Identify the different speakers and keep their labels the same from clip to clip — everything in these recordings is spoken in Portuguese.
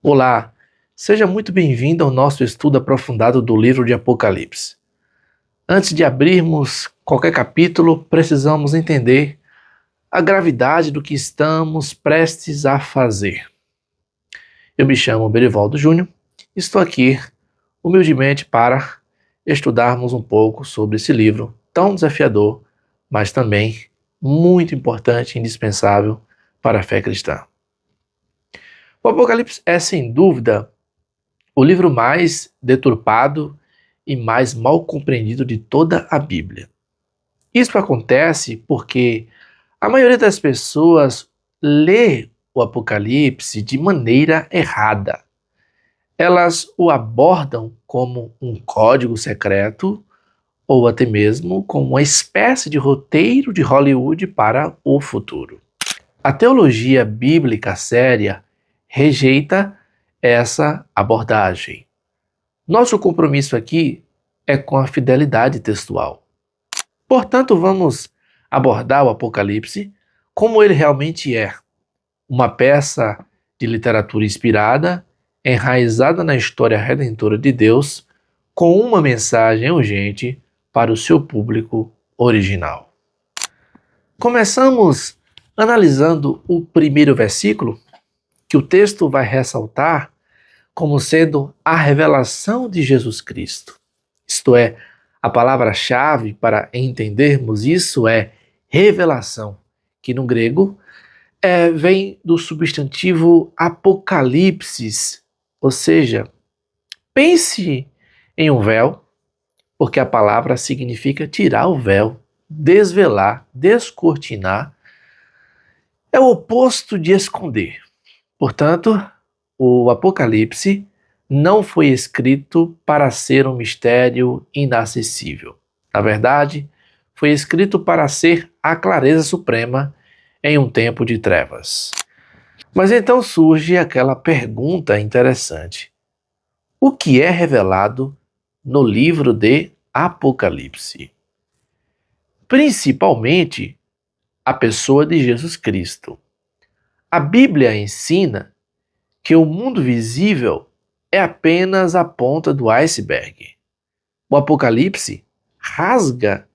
Speaker 1: Olá, seja muito bem-vindo ao nosso estudo aprofundado do livro de Apocalipse. Antes de abrirmos qualquer capítulo, precisamos entender a gravidade do que estamos prestes a fazer. Eu me chamo Berivaldo Júnior e estou aqui humildemente para estudarmos um pouco sobre esse livro tão desafiador, mas também muito importante e indispensável para a fé cristã. O Apocalipse é, sem dúvida, o livro mais deturpado e mais mal compreendido de toda a Bíblia. Isso acontece porque a maioria das pessoas lê o Apocalipse de maneira errada. Elas o abordam como um código secreto ou até mesmo como uma espécie de roteiro de Hollywood para o futuro. A teologia bíblica séria rejeita essa abordagem. Nosso compromisso aqui é com a fidelidade textual. Portanto, vamos abordar o Apocalipse como ele realmente é, uma peça de literatura inspirada, enraizada na história redentora de Deus, com uma mensagem urgente para o seu público original. Começamos analisando o primeiro versículo, que o texto vai ressaltar como sendo a revelação de Jesus Cristo. Isto é, a palavra-chave para entendermos isso é revelação, que no grego vem do substantivo apocalipsis, ou seja, pense em um véu, porque a palavra significa tirar o véu, desvelar, descortinar, é o oposto de esconder. Portanto, o Apocalipse não foi escrito para ser um mistério inacessível. Na verdade, foi escrito para ser a clareza suprema em um tempo de trevas. Mas então surge aquela pergunta interessante: o que é revelado no livro de Apocalipse? Principalmente a pessoa de Jesus Cristo. A Bíblia ensina que o mundo visível é apenas a ponta do iceberg. O Apocalipse rasga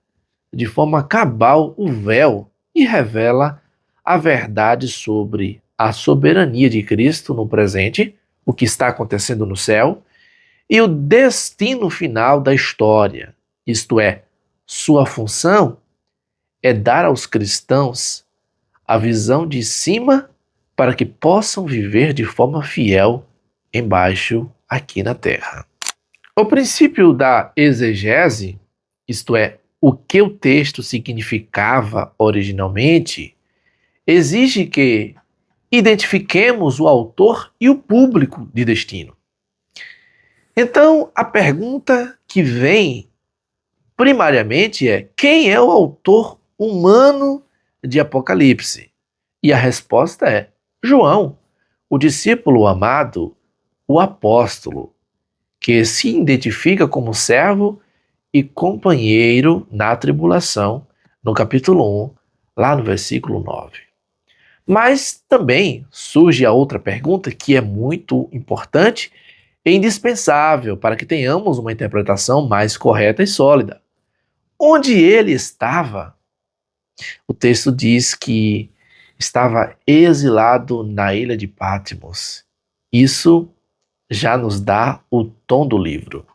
Speaker 1: de forma cabal o véu e revela a verdade sobre a soberania de Cristo no presente, o que está acontecendo no céu, e o destino final da história, isto é, sua função é dar aos cristãos a visão de cima para que possam viver de forma fiel embaixo aqui na terra. O princípio da exegese, isto é, o que o texto significava originalmente, exige que identifiquemos o autor e o público de destino. Então, a pergunta que vem primariamente é: quem é o autor humano de Apocalipse? E a resposta é João, o discípulo amado, o apóstolo, que se identifica como servo e companheiro na tribulação, no capítulo 1, lá no versículo 9. Mas também surge a outra pergunta, que é muito importante e indispensável para que tenhamos uma interpretação mais correta e sólida. Onde ele estava? O texto diz que estava exilado na ilha de Patmos. Isso já nos dá o tom do livro.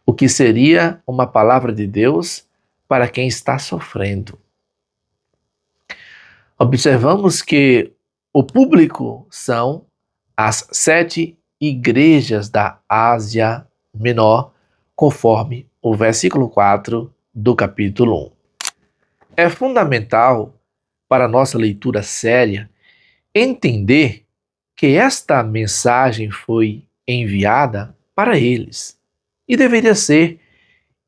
Speaker 1: O que seria uma palavra de Deus para quem está sofrendo. Observamos que o público são as 7 igrejas da Ásia Menor, conforme o versículo 4 do capítulo 1. É fundamental para a nossa leitura séria entender que esta mensagem foi enviada para eles e deveria ser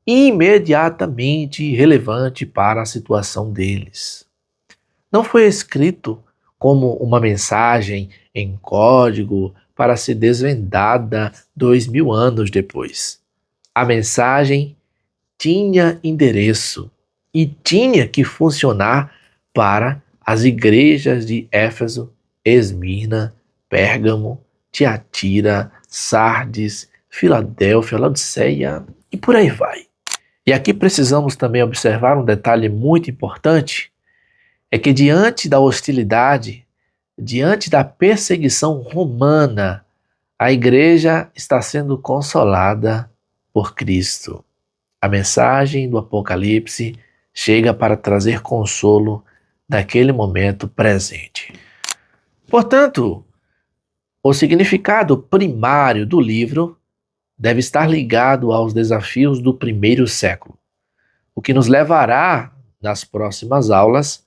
Speaker 1: imediatamente relevante para a situação deles. Não foi escrito como uma mensagem em código para ser desvendada 2000 anos depois. A mensagem tinha endereço e tinha que funcionar para as igrejas de Éfeso, Esmirna, Pérgamo, Tiatira, Sardes, Filadélfia, Laodiceia e por aí vai. E aqui precisamos também observar um detalhe muito importante, é que diante da hostilidade, diante da perseguição romana, a igreja está sendo consolada por Cristo. A mensagem do Apocalipse chega para trazer consolo naquele momento presente. Portanto, o significado primário do livro deve estar ligado aos desafios do primeiro século, o que nos levará, nas próximas aulas,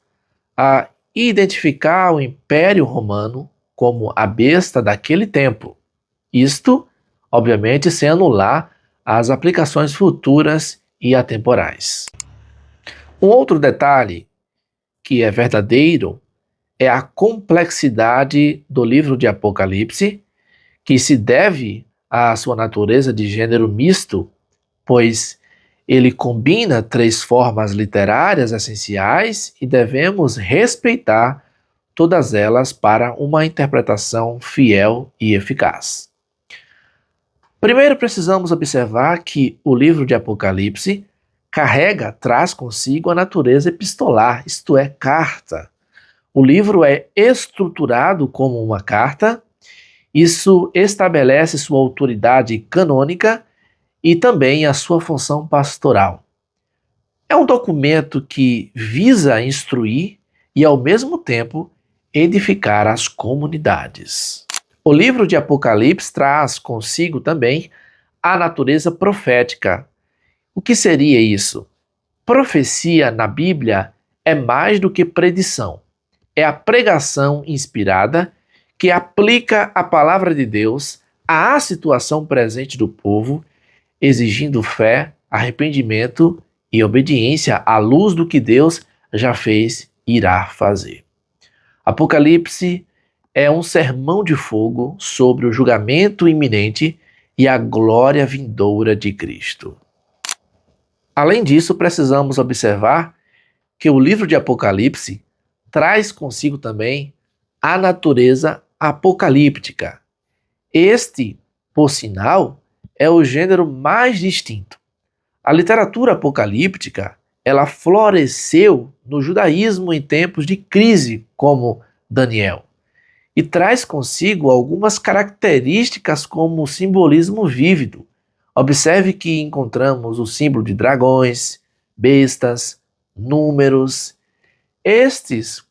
Speaker 1: a identificar o Império Romano como a besta daquele tempo. Isto, obviamente, sem anular as aplicações futuras e atemporais. Um outro detalhe que é verdadeiro é a complexidade do livro de Apocalipse, que se deve à sua natureza de gênero misto, pois ele combina 3 formas literárias essenciais e devemos respeitar todas elas para uma interpretação fiel e eficaz. Primeiro, precisamos observar que o livro de Apocalipse traz consigo a natureza epistolar, isto é, carta. O livro é estruturado como uma carta, isso estabelece sua autoridade canônica e também a sua função pastoral. É um documento que visa instruir e, ao mesmo tempo, edificar as comunidades. O livro de Apocalipse traz consigo também a natureza profética. O que seria isso? Profecia na Bíblia é mais do que predição. É a pregação inspirada que aplica a palavra de Deus à situação presente do povo, exigindo fé, arrependimento e obediência à luz do que Deus já fez e irá fazer. Apocalipse é um sermão de fogo sobre o julgamento iminente e a glória vindoura de Cristo. Além disso, precisamos observar que o livro de Apocalipse traz consigo também a natureza apocalíptica. Este, por sinal, é o gênero mais distinto. A literatura apocalíptica, ela floresceu no judaísmo em tempos de crise, como Daniel, e traz consigo algumas características como o simbolismo vívido. Observe que encontramos o símbolo de dragões, bestas, números. Estes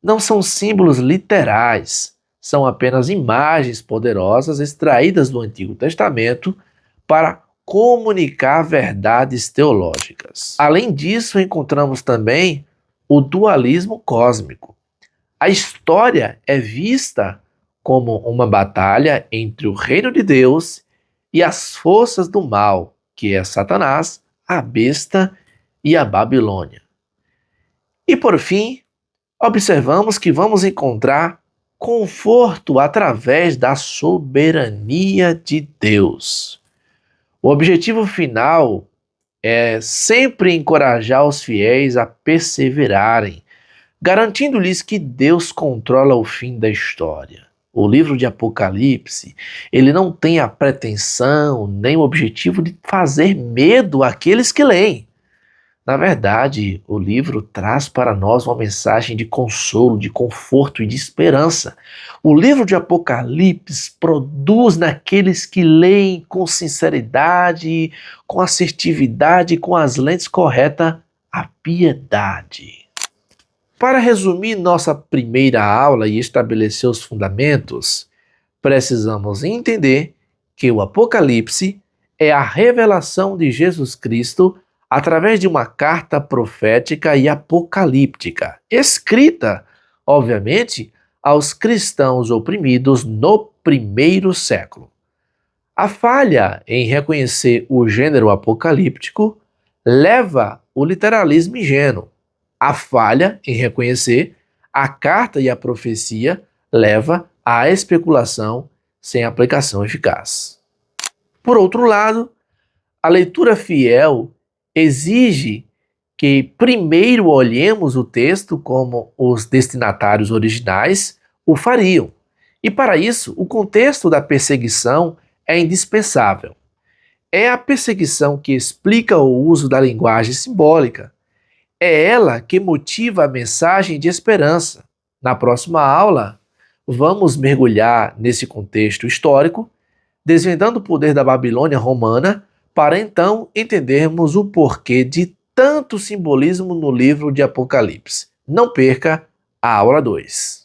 Speaker 1: não são símbolos literais, são apenas imagens poderosas extraídas do Antigo Testamento para comunicar verdades teológicas. Além disso, encontramos também o dualismo cósmico. A história é vista como uma batalha entre o reino de Deus e as forças do mal, que é Satanás, a besta e a Babilônia. E por fim, observamos que vamos encontrar conforto através da soberania de Deus. O objetivo final é sempre encorajar os fiéis a perseverarem, garantindo-lhes que Deus controla o fim da história. O livro de Apocalipse, ele não tem a pretensão nem o objetivo de fazer medo àqueles que leem. Na verdade, o livro traz para nós uma mensagem de consolo, de conforto e de esperança. O livro de Apocalipse produz naqueles que leem com sinceridade, com assertividade, com as lentes corretas, a piedade. Para resumir nossa primeira aula e estabelecer os fundamentos, precisamos entender que o Apocalipse é a revelação de Jesus Cristo através de uma carta profética e apocalíptica, escrita, obviamente, aos cristãos oprimidos no primeiro século. A falha em reconhecer o gênero apocalíptico leva o literalismo ingênuo. A falha em reconhecer a carta e a profecia leva à especulação sem aplicação eficaz. Por outro lado, a leitura fiel exige que primeiro olhemos o texto como os destinatários originais o fariam, E para isso, o contexto da perseguição é indispensável. É a perseguição que explica o uso da linguagem simbólica. É ela que motiva a mensagem de esperança. Na próxima aula, vamos mergulhar nesse contexto histórico, desvendando o poder da Babilônia romana, para então entendermos o porquê de tanto simbolismo no livro de Apocalipse. Não perca a aula 2.